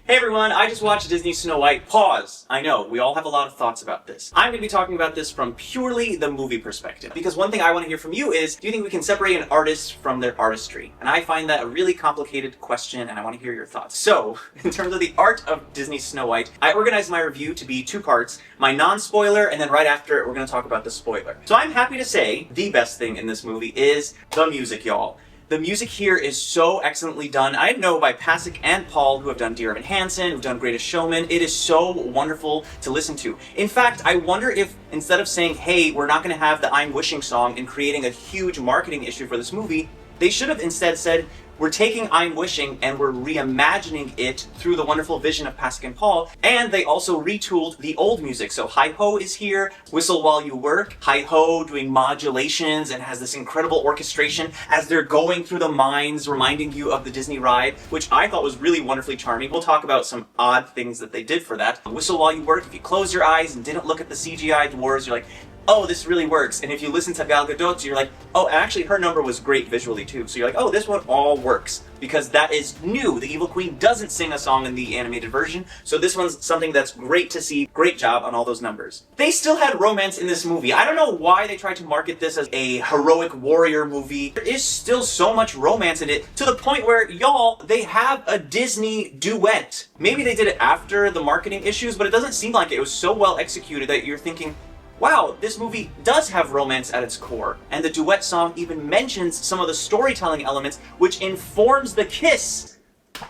Hey everyone, I just watched Disney Snow White. Pause. I know, we all have a lot of thoughts about this. I'm going to be talking about this from purely the movie perspective. Because one thing I want to hear from you is, do you think we can separate an artist from their artistry? And I find that a really complicated question, and I want to hear your thoughts. So, in terms of the art of Disney Snow White, I organized my review to be two parts. My non-spoiler, and then right after it, we're going to talk about the spoiler. So I'm happy to say, the best thing in this movie is the music, y'all. The music here is so excellently done. I know by Pasek and Paul, who have done Dear Evan Hansen, who've done Greatest Showman. It is so wonderful to listen to. In fact, I wonder if instead of saying, hey, we're not going to have the I'm Wishing song and creating a huge marketing issue for this movie, they should have instead said, we're taking I'm Wishing and we're reimagining it through the wonderful vision of Pasek and Paul, and they also retooled the old music. So Heigh Ho is here, Whistle While You Work, Heigh Ho doing modulations and has this incredible orchestration as they're going through the mines, reminding you of the Disney ride, which I thought was really wonderfully charming. We'll talk about some odd things that they did for that. Whistle While You Work, if you close your eyes and didn't look at the CGI dwarves, you're like, oh, this really works. And if you listen to Gal Gadot, you're like, oh, actually her number was great visually too. So you're like, oh, this one all works. Because that is new. The Evil Queen doesn't sing a song in the animated version, so this one's something that's great to see. Great job on all those numbers. They still had romance in this movie. I don't know why they tried to market this as a heroic warrior movie. There is still so much romance in it, to the point where, y'all, they have a Disney duet. Maybe they did it after the marketing issues, but it doesn't seem like it. It was so well executed that you're thinking, wow, this movie does have romance at its core. And the duet song even mentions some of the storytelling elements which informs the kiss.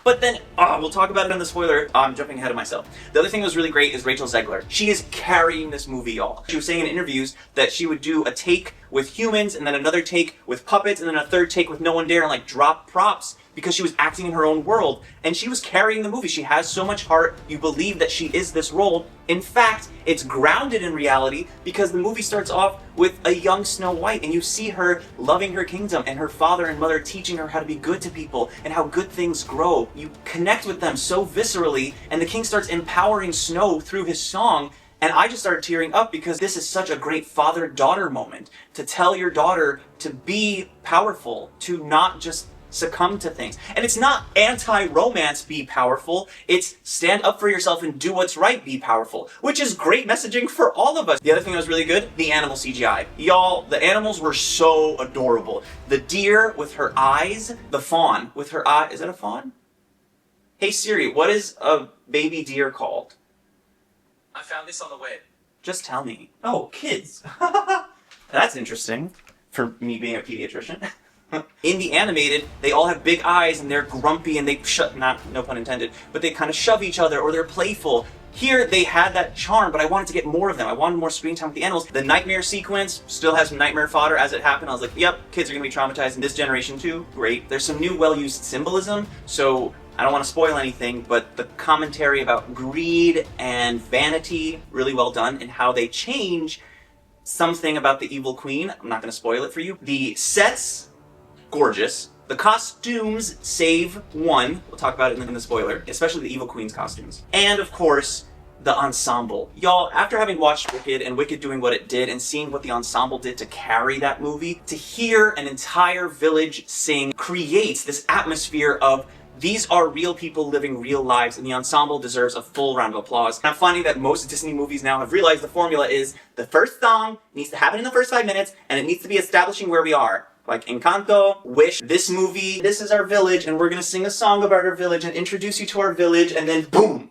But then, we'll talk about it in the spoiler. I'm jumping ahead of myself. The other thing that was really great is Rachel Zegler. She is carrying this movie, y'all. She was saying in interviews that she would do a take with humans, and then another take with puppets, and then a third take with no one dare, and like drop props, because she was acting in her own world. And she was carrying the movie. She has so much heart, you believe that she is this role. In fact, it's grounded in reality, because the movie starts off with a young Snow White, and you see her loving her kingdom, and her father and mother teaching her how to be good to people, and how good things grow. You connect with them so viscerally, and the king starts empowering Snow through his song. And I just started tearing up because this is such a great father-daughter moment. To tell your daughter to be powerful, to not just succumb to things. And it's not anti-romance, be powerful. It's stand up for yourself and do what's right, be powerful. Which is great messaging for all of us. The other thing that was really good, the animal CGI. Y'all, the animals were so adorable. The deer with her eyes, the fawn with her eye. Is that a fawn? Hey Siri, what is a baby deer called? I found this on the web. Just tell me. Oh, kids. That's interesting for me being a pediatrician. In the animated, they all have big eyes and they're grumpy and they no pun intended, but they kind of shove each other or they're playful. Here, they had that charm, but I wanted to get more of them. I wanted more screen time with the animals. The nightmare sequence still has some nightmare fodder as it happened. I was like, yep, kids are gonna be traumatized in this generation too. Great. There's some new well-used symbolism, so I don't want to spoil anything, but the commentary about greed and vanity, really well done, and how they change something about the Evil Queen. I'm not going to spoil it for you. The sets, gorgeous. The costumes, save one. We'll talk about it in the spoiler, especially the Evil Queen's costumes. And of course, the ensemble. Y'all, after having watched Wicked and Wicked doing what it did and seeing what the ensemble did to carry that movie, to hear an entire village sing creates this atmosphere of these are real people living real lives, and the ensemble deserves a full round of applause. And I'm finding that most Disney movies now have realized the formula is the first song needs to happen in the first 5 minutes, and it needs to be establishing where we are. Like Encanto, Wish, this movie, this is our village, and we're gonna sing a song about our village and introduce you to our village, and then boom!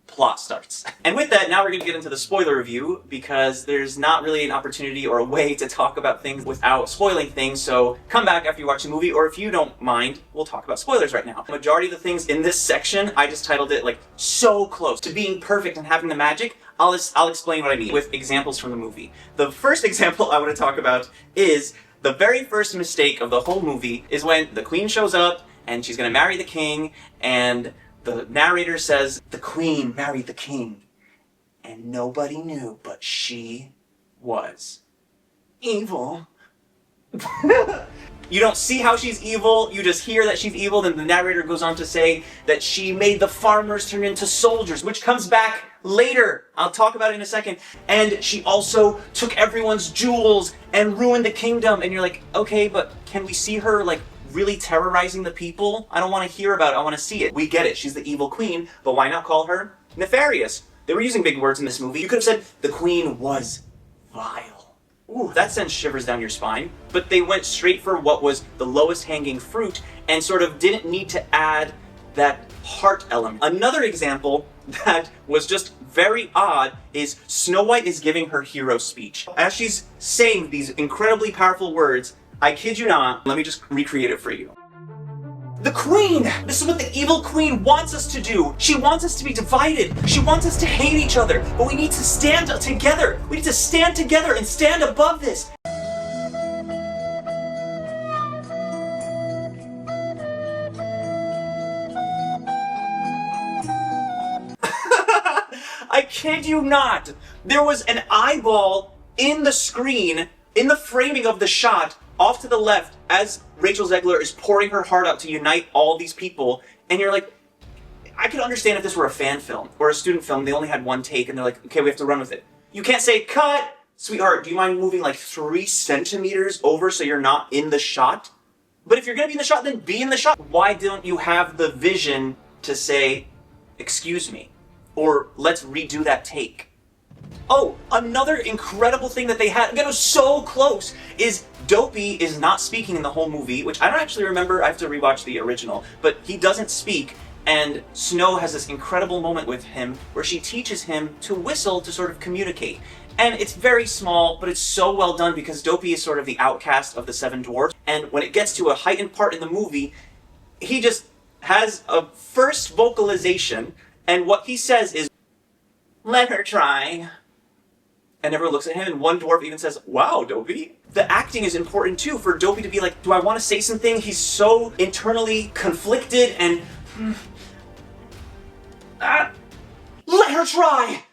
Plot starts. And with that, now we're going to get into the spoiler review, because there's not really an opportunity or a way to talk about things without spoiling things, so come back after you watch the movie, or if you don't mind, we'll talk about spoilers right now. The majority of the things in this section, I just titled it like, so close to being perfect and having the magic. I'll explain what I mean with examples from the movie. The first example I want to talk about is the very first mistake of the whole movie is when the queen shows up, and she's going to marry the king, and the narrator says, the queen married the king, and nobody knew, but she was evil. You don't see how she's evil, you just hear that she's evil, then the narrator goes on to say that she made the farmers turn into soldiers, which comes back later. I'll talk about it in a second. And she also took everyone's jewels and ruined the kingdom. And you're like, okay, but can we see her, like, really terrorizing the people? I don't want to hear about it. I want to see it. We get it. She's the evil queen, but why not call her nefarious? They were using big words in this movie. You could have said the queen was vile. Ooh, that sends shivers down your spine. But they went straight for what was the lowest hanging fruit and sort of didn't need to add that heart element. Another example that was just very odd is Snow White is giving her hero speech. As she's saying these incredibly powerful words, I kid you not, let me just recreate it for you. The queen! This is what the evil queen wants us to do. She wants us to be divided. She wants us to hate each other. But we need to stand together. We need to stand together and stand above this. I kid you not. There was an eyeball in the screen, in the framing of the shot, off to the left, as Rachel Zegler is pouring her heart out to unite all these people, and you're like, I could understand if this were a fan film or a student film, they only had one take, and they're like, okay, we have to run with it. You can't say, cut! Sweetheart, do you mind moving like 3 centimeters over so you're not in the shot? But if you're gonna be in the shot, then be in the shot. Why don't you have the vision to say, excuse me, or let's redo that take? Oh, another incredible thing that they had, again, it was so close, is Dopey is not speaking in the whole movie, which I don't actually remember. I have to rewatch the original, but he doesn't speak, and Snow has this incredible moment with him where she teaches him to whistle to sort of communicate. And it's very small, but it's so well done because Dopey is sort of the outcast of the 7 dwarfs, and when it gets to a heightened part in the movie, he just has a first vocalization, and what he says is, "Let her try." And everyone looks at him, and one dwarf even says, "Wow, Dopey." The acting is important too, for Dopey to be like, do I want to say something? He's so internally conflicted and... let her try!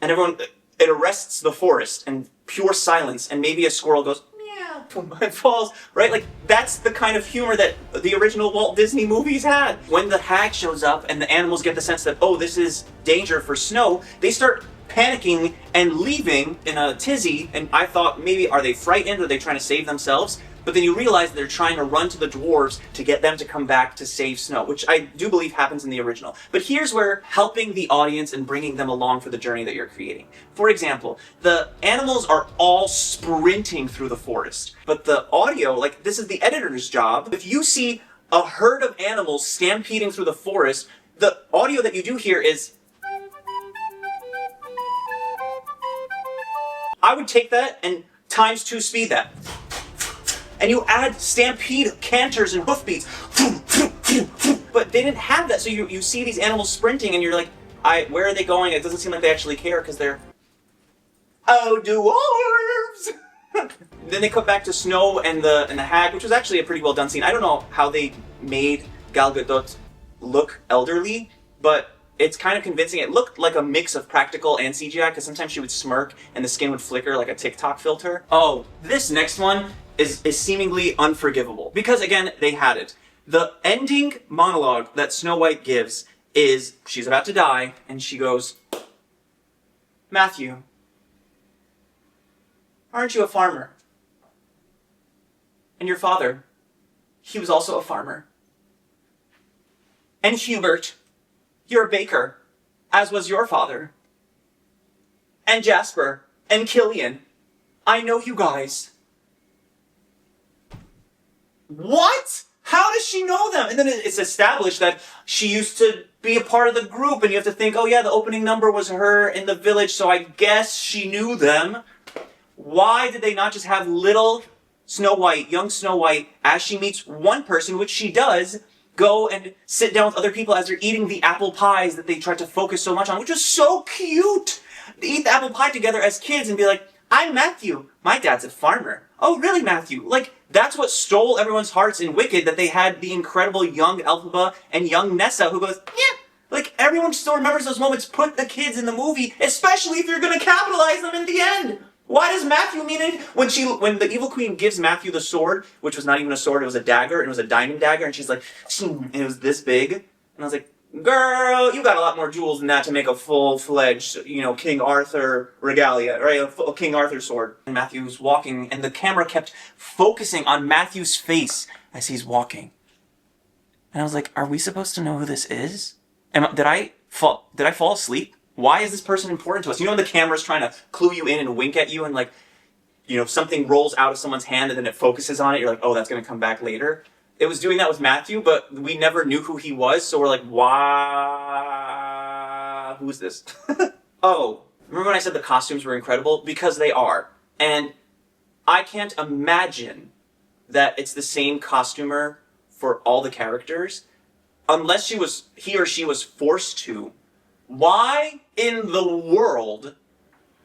And everyone, it arrests the forest, and pure silence, and maybe a squirrel goes, meow, and falls, right? Like, that's the kind of humor that the original Walt Disney movies had. When the hag shows up, and the animals get the sense that, oh, this is danger for Snow, they start panicking and leaving in a tizzy, and I thought maybe are they frightened, are they trying to save themselves? But then you realize they're trying to run to the dwarves to get them to come back to save Snow, which I do believe happens in the original. But here's where helping the audience and bringing them along for the journey that you're creating. For example, the animals are all sprinting through the forest, but the audio, like, this is the editor's job. If you see a herd of animals stampeding through the forest, the audio that you do hear is, I would take that and times 2 speed that. And you add stampede canters and hoofbeats. But they didn't have that, so you see these animals sprinting and you're like, where are they going? It doesn't seem like they actually care because they're... oh, dwarves! Then they cut back to Snow and the hag, which was actually a pretty well done scene. I don't know how they made Gal Gadot look elderly, but it's kind of convincing. It looked like a mix of practical and CGI, because sometimes she would smirk and the skin would flicker like a TikTok filter. Oh, this next one is seemingly unforgivable. Because again, they had it. The ending monologue that Snow White gives is, she's about to die, and she goes, "Matthew, aren't you a farmer? And your father, he was also a farmer. And Hubert, you're a baker, as was your father. And Jasper, and Killian, I know you guys." What? How does she know them? And then it's established that she used to be a part of the group, and you have to think, oh yeah, the opening number was her in the village, so I guess she knew them. Why did they not just have little Snow White, young Snow White, as she meets one person, which she does, go and sit down with other people as they're eating the apple pies that they tried to focus so much on, which was so cute! They eat the apple pie together as kids and be like, "I'm Matthew. My dad's a farmer." "Oh, really, Matthew?" Like, that's what stole everyone's hearts in Wicked, that they had the incredible young Elphaba and young Nessa who goes, "Yeah." Like, everyone still remembers those moments. Put the kids in the movie, especially if you're gonna capitalize them in the end. Why does Matthew mean it? When the evil queen gives Matthew the sword, which was not even a sword, it was a dagger, and it was a diamond dagger, and she's like, and it was this big. And I was like, girl, you got a lot more jewels than that to make a full-fledged, King Arthur regalia, right? A King Arthur sword. And Matthew's walking, and the camera kept focusing on Matthew's face as he's walking. And I was like, are we supposed to know who this is? Did I fall asleep? Why is this person important to us? You know when the camera's trying to clue you in and wink at you and something rolls out of someone's hand and then it focuses on it, you're like, oh, that's going to come back later. It was doing that with Matthew, but we never knew who he was, so we're like, why? Who is this? Oh, remember when I said the costumes were incredible? Because they are. And I can't imagine that it's the same costumer for all the characters, unless he or she was forced to. Why in the world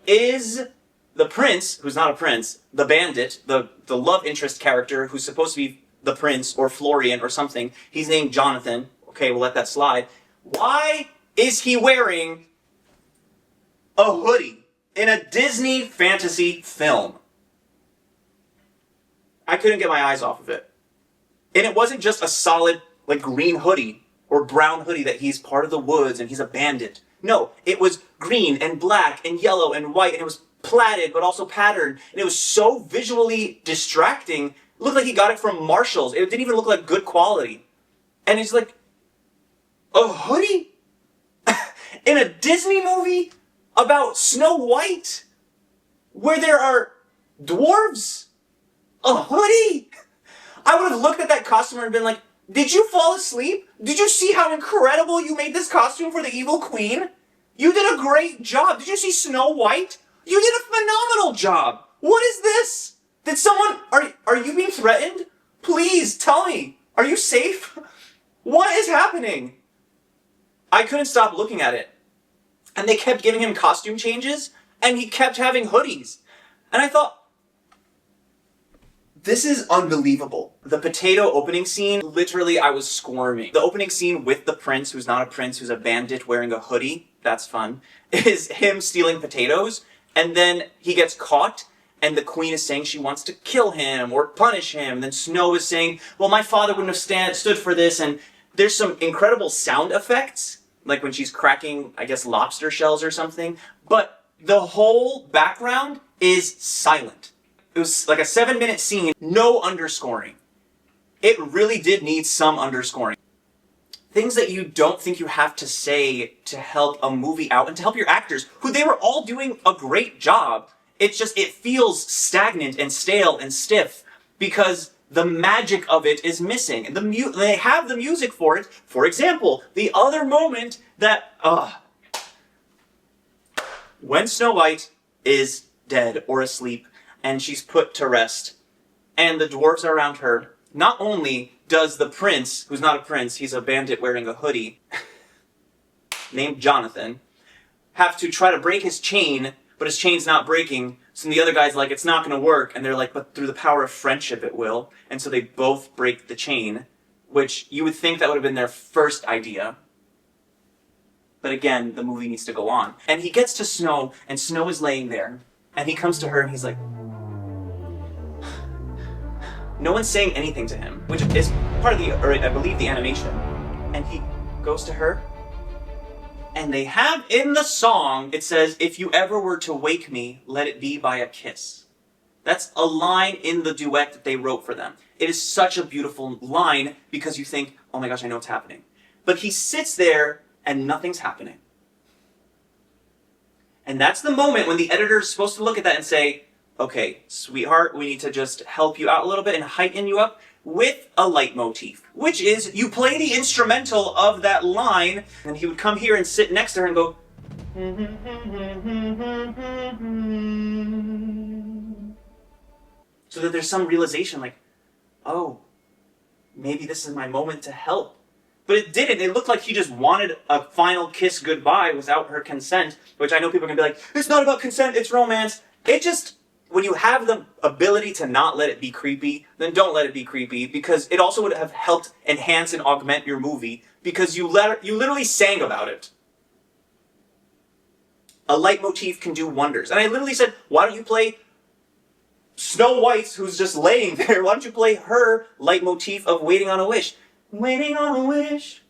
is the prince, who's not a prince, the bandit, the love interest character who's supposed to be the prince or Florian or something, he's named Jonathan, okay, we'll let that slide. Why is he wearing a hoodie in a Disney fantasy film? I couldn't get my eyes off of it. And it wasn't just a solid, green hoodie or brown hoodie that he's part of the woods and he's a bandit. No, it was green and black and yellow and white, and it was plaited but also patterned, and it was so visually distracting. It looked like he got it from Marshall's. It didn't even look like good quality. And it's like, a hoodie? In a Disney movie about Snow White? Where there are dwarves? A hoodie? I would have looked at that costume and been like, did you fall asleep? Did you see how incredible you made this costume for the evil queen? You did a great job. Did you see Snow White? You did a phenomenal job. What is this? Did someone... Are you being threatened? Please, tell me. Are you safe? What is happening? I couldn't stop looking at it. And they kept giving him costume changes, and he kept having hoodies. And I thought, this is unbelievable. The potato opening scene, literally I was squirming. The opening scene with the prince, who's not a prince, who's a bandit wearing a hoodie, that's fun, is him stealing potatoes, and then he gets caught, and the queen is saying she wants to kill him or punish him. And then Snow is saying, well, my father wouldn't have stood for this. And there's some incredible sound effects, like when she's cracking, I guess, lobster shells or something. But the whole background is silent. It was like a 7-minute scene, no underscoring. It really did need some underscoring. Things that you don't think you have to say to help a movie out and to help your actors, who they were all doing a great job. It feels stagnant and stale and stiff because the magic of it is missing. And they have the music for it. For example, the other moment that, when Snow White is dead or asleep and she's put to rest and the dwarves are around her, not only does the prince, who's not a prince, he's a bandit wearing a hoodie, named Jonathan, have to try to break his chain, but his chain's not breaking. So the other guy's like, it's not going to work. And they're like, but through the power of friendship, it will. And so they both break the chain, which you would think that would have been their first idea. But again, the movie needs to go on. And he gets to Snow, and Snow is laying there. And he comes to her, and he's like... No one's saying anything to him, which is part of I believe, the animation. And he goes to her, and they have in the song, it says, if you ever were to wake me, let it be by a kiss. That's a line in the duet that they wrote for them. It is such a beautiful line because you think, oh my gosh, I know what's happening. But he sits there and nothing's happening. And that's the moment when the editor is supposed to look at that and say, okay, sweetheart, we need to just help you out a little bit and heighten you up with a leitmotif, which is you play the instrumental of that line, and he would come here and sit next to her and go, so that there's some realization like, oh, maybe this is my moment to help. But it didn't. It looked like he just wanted a final kiss goodbye without her consent, which I know people are going to be like, it's not about consent, it's romance. It just... When you have the ability to not let it be creepy, then don't let it be creepy, because it also would have helped enhance and augment your movie, because you literally sang about it. A leitmotif can do wonders. And I literally said, why don't you play Snow White, who's just laying there? Why don't you play her leitmotif of Waiting on a Wish? Waiting on a wish.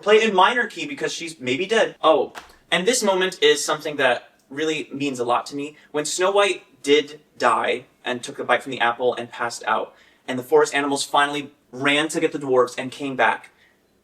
play it in minor key because she's maybe dead. Oh, and this moment is something that really means a lot to me. When Snow White did die and took a bite from the apple and passed out, and the forest animals finally ran to get the dwarves and came back,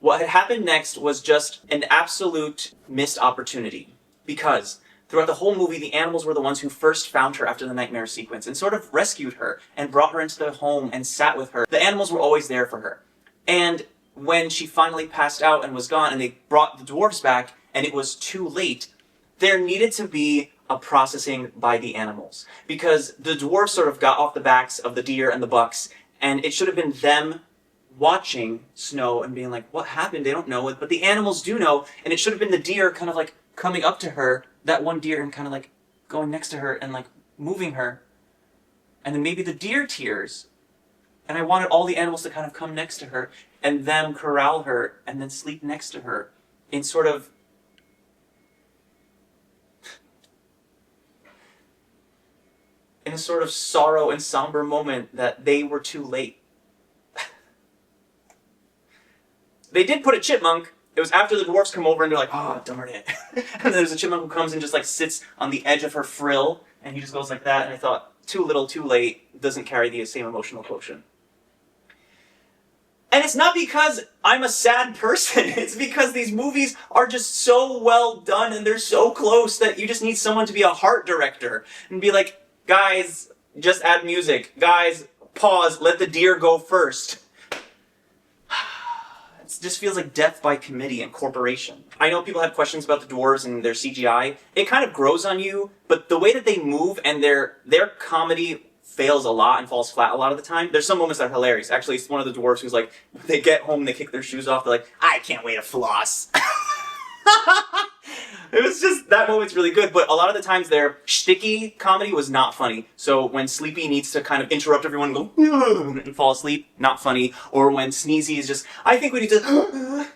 what had happened next was just an absolute missed opportunity. Because throughout the whole movie, the animals were the ones who first found her after the nightmare sequence and sort of rescued her and brought her into their home and sat with her. The animals were always there for her. And when she finally passed out and was gone and they brought the dwarves back and it was too late, there needed to be a processing by the animals. Because the dwarves sort of got off the backs of the deer and the bucks, and it should have been them watching Snow and being like, what happened? They don't know it, but the animals do know, and it should have been the deer kind of like coming up to her, that one deer, and kind of like going next to her and like moving her. And then maybe the deer tears. And I wanted all the animals to kind of come next to her and them corral her and then sleep next to her in sort of in a sort of sorrow and somber moment that they were too late. They did put a chipmunk. It was after the dwarfs come over and they're like, oh, darn it. And then there's a chipmunk who comes and just like sits on the edge of her frill and he just goes like that. And I thought, too little, too late, doesn't carry the same emotional quotient. And it's not because I'm a sad person. It's because these movies are just so well done and they're so close that you just need someone to be a heart director and be like, guys, just add music. Guys, pause, let the deer go first. It just feels like death by committee and corporation. I know people have questions about the dwarves and their CGI. It kind of grows on you, but the way that they move and their comedy fails a lot and falls flat a lot of the time. There's some moments that are hilarious. Actually, it's one of the dwarves who's like, they get home, they kick their shoes off, they're like, I can't wait to floss. It was just, that moment's really good, but a lot of the times their shticky comedy was not funny. So when Sleepy needs to kind of interrupt everyone and go, and fall asleep, not funny. Or when Sneezy is just, I think we need to,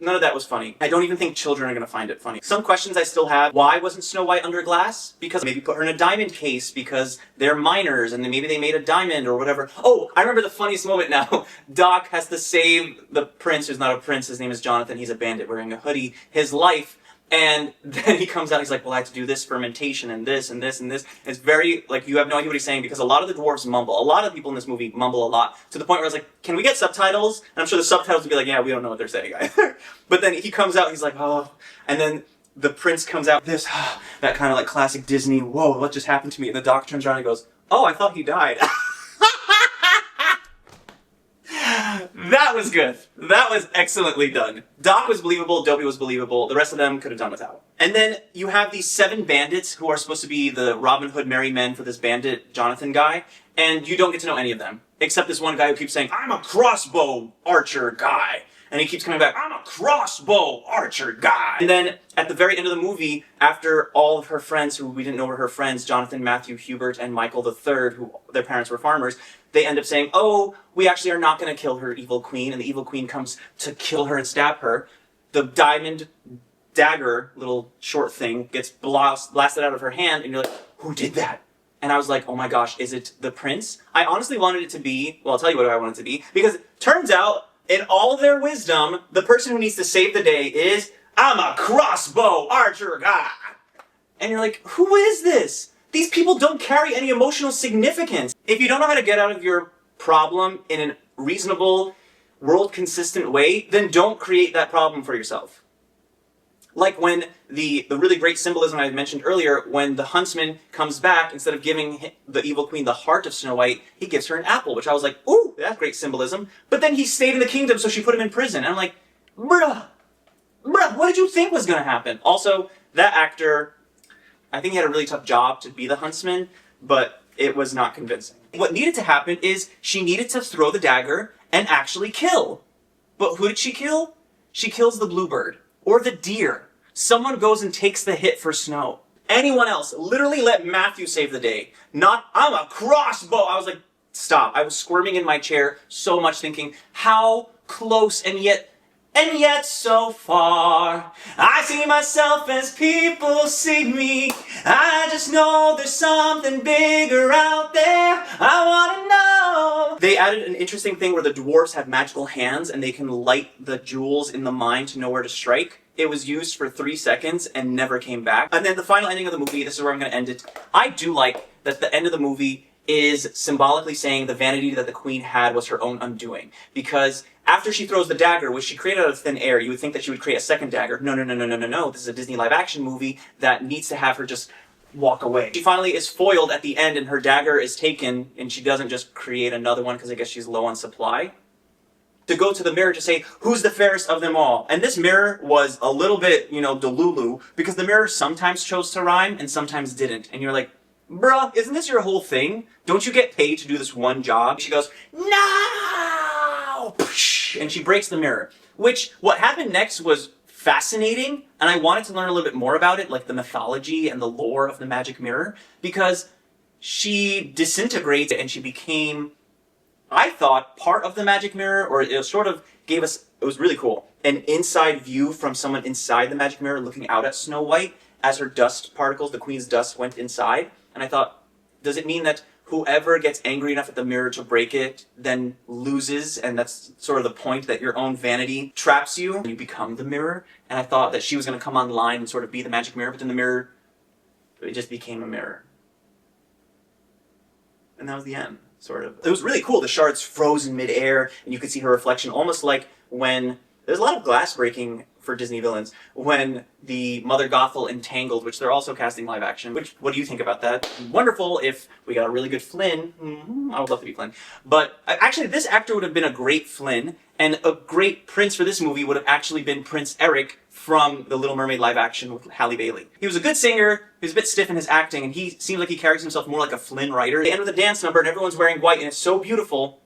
none of that was funny. I don't even think children are going to find it funny. Some questions I still have. Why wasn't Snow White under glass? Because maybe put her in a diamond case because they're miners and then maybe they made a diamond or whatever. Oh, I remember the funniest moment now. Doc has to save the prince, who's not a prince, his name is Jonathan, he's a bandit wearing a hoodie, his life. And then he comes out, he's like, well, I have to do this fermentation and this and this and this. It's very, like, you have no idea what he's saying because a lot of the dwarves mumble. A lot of people in this movie mumble a lot to the point where I was like, can we get subtitles? And I'm sure the subtitles would be like, yeah, we don't know what they're saying either. But then he comes out, he's like, oh. And then the prince comes out, this, that kind of like classic Disney, whoa, what just happened to me? And the doc turns around and goes, oh, I thought he died. That was good. That was excellently done. Doc was believable, Dopey was believable, the rest of them could have done without. And then you have these 7 bandits who are supposed to be the Robin Hood merry men for this bandit Jonathan guy, and you don't get to know any of them. Except this one guy who keeps saying, I'm a crossbow archer guy. And he keeps coming back, I'm a crossbow archer guy. And then at the very end of the movie, after all of her friends, who we didn't know were her friends, Jonathan, Matthew, Hubert, and Michael III, who their parents were farmers, they end up saying, oh, we actually are not going to kill her evil queen. And the evil queen comes to kill her and stab her. The diamond dagger, little short thing, gets blasted out of her hand. And you're like, who did that? And I was like, oh my gosh, is it the prince? I honestly wanted it to be, well, I'll tell you what I wanted it to be. Because it turns out, in all their wisdom, the person who needs to save the day is, I'm a crossbow archer guy. And you're like, who is this? These people don't carry any emotional significance. If you don't know how to get out of your problem in a reasonable, world-consistent way, then don't create that problem for yourself. Like when the really great symbolism I mentioned earlier, when the huntsman comes back, instead of giving the evil queen the heart of Snow White, he gives her an apple, which I was like, ooh, that's great symbolism. But then he stayed in the kingdom, so she put him in prison. And I'm like, bruh, what did you think was going to happen? Also, that actor, I think he had a really tough job to be the huntsman, but it was not convincing. What needed to happen is she needed to throw the dagger and actually kill. But who did she kill? She kills the bluebird. Or the deer. Someone goes and takes the hit for Snow. Anyone else, literally let Matthew save the day. Not, I'm a crossbow. I was like, stop. I was squirming in my chair so much thinking, how close and yet And yet so far, I see myself as people see me. I just know there's something bigger out there. I wanna know. They added an interesting thing where the dwarves have magical hands and they can light the jewels in the mine to know where to strike. It was used for 3 seconds and never came back. And then the final ending of the movie, this is where I'm gonna end it. I do like that the end of the movie is symbolically saying the vanity that the queen had was her own undoing. Because after she throws the dagger, which she created out of thin air, you would think that she would create a second dagger. No. This is a Disney live action movie that needs to have her just walk away. She finally is foiled at the end and her dagger is taken and she doesn't just create another one because I guess she's low on supply. To go to the mirror to say, who's the fairest of them all? And this mirror was a little bit, delulu, because the mirror sometimes chose to rhyme and sometimes didn't. And you're like, bruh, isn't this your whole thing? Don't you get paid to do this one job? She goes, no! And she breaks the mirror. Which, what happened next was fascinating, and I wanted to learn a little bit more about it, like the mythology and the lore of the magic mirror, because she disintegrates and she became, I thought, part of the magic mirror, or it sort of gave us, it was really cool, an inside view from someone inside the magic mirror looking out at Snow White as her dust particles, the queen's dust, went inside. And I thought, does it mean that whoever gets angry enough at the mirror to break it then loses, and that's sort of the point, that your own vanity traps you and you become the mirror? And I thought that she was going to come online and sort of be the magic mirror, but then the mirror, it just became a mirror. And that was the end, sort of. It was really cool. The shards froze in midair and you could see her reflection, almost like when, there's a lot of glass breaking for Disney villains, when the Mother Gothel entangled, which they're also casting live action. Which, what do you think about that? Wonderful if we got a really good Flynn. I would love to be Flynn. But actually, this actor would have been a great Flynn, and a great prince for this movie would have actually been Prince Eric from The Little Mermaid live action with Halle Bailey. He was a good singer, he was a bit stiff in his acting, and he seems like he carries himself more like a Flynn writer. They end with a dance number and everyone's wearing white and it's so beautiful,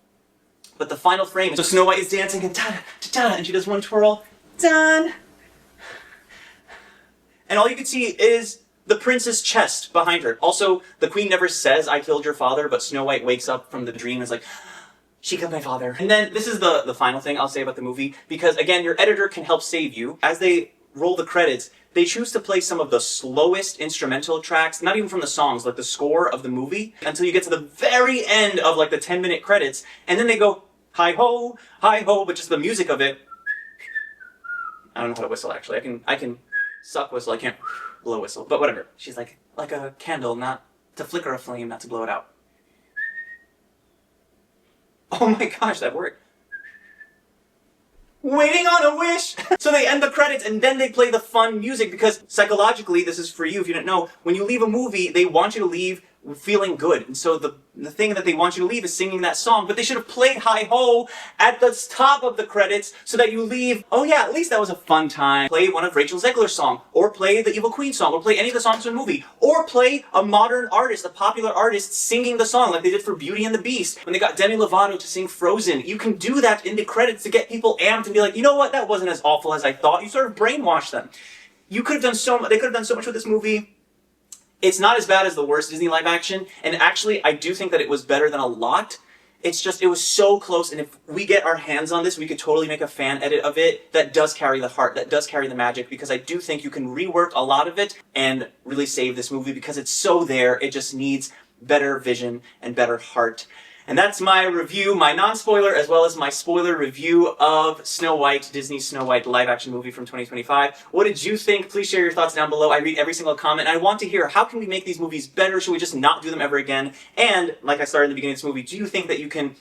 but the final frame, so Snow White is dancing and ta-da, and she does one twirl, done. And all you can see is the prince's chest behind her. Also, the queen never says, I killed your father, but Snow White wakes up from the dream and is like, she killed my father. And then this is the final thing I'll say about the movie, because again, your editor can help save you. As they roll the credits, they choose to play some of the slowest instrumental tracks, not even from the songs, like the score of the movie, until you get to the very end of like the 10-minute credits, and then they go, Heigh Ho, but just the music of it. I don't know how to whistle, actually. I can suck whistle, I can't blow whistle, but whatever. She's like a candle, not to flicker a flame, not to blow it out. Oh my gosh, that worked. Waiting on a wish! So they end the credits and then they play the fun music, because psychologically, this is for you if you didn't know, when you leave a movie, they want you to leave feeling good. And so the thing that they want you to leave is singing that song, but they should have played Heigh Ho at the top of the credits so that you leave, oh yeah, at least that was a fun time. Play one of Rachel Zegler's song, or play the Evil Queen song, or play any of the songs from the movie, or play a modern artist, a popular artist singing the song like they did for Beauty and the Beast when they got Demi Lovato to sing Frozen. You can do that in the credits to get people amped and be like, you know what, that wasn't as awful as I thought. You sort of brainwash them. You could have done so much, they could have done so much with this movie. It's not as bad as the worst Disney live action, and actually, I do think that it was better than a lot. It's just, it was so close, and if we get our hands on this, we could totally make a fan edit of it that does carry the heart, that does carry the magic, because I do think you can rework a lot of it and really save this movie, because it's so there, it just needs better vision and better heart. And that's my review, my non-spoiler as well as my spoiler review of Snow White, Disney's Snow White live-action movie from 2025. What did you think? Please share your thoughts down below. I read every single comment, and I want to hear, how can we make these movies better? Should we just not do them ever again? And, like I started in the beginning of this movie, do you think that you can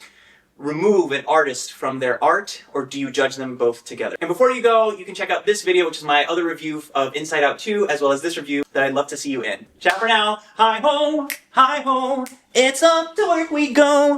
remove an artist from their art, or do you judge them both together? And before you go, you can check out this video, which is my other review of Inside Out 2, as well as this review that I'd love to see you in. Ciao for now. Heigh ho, it's up to work we go.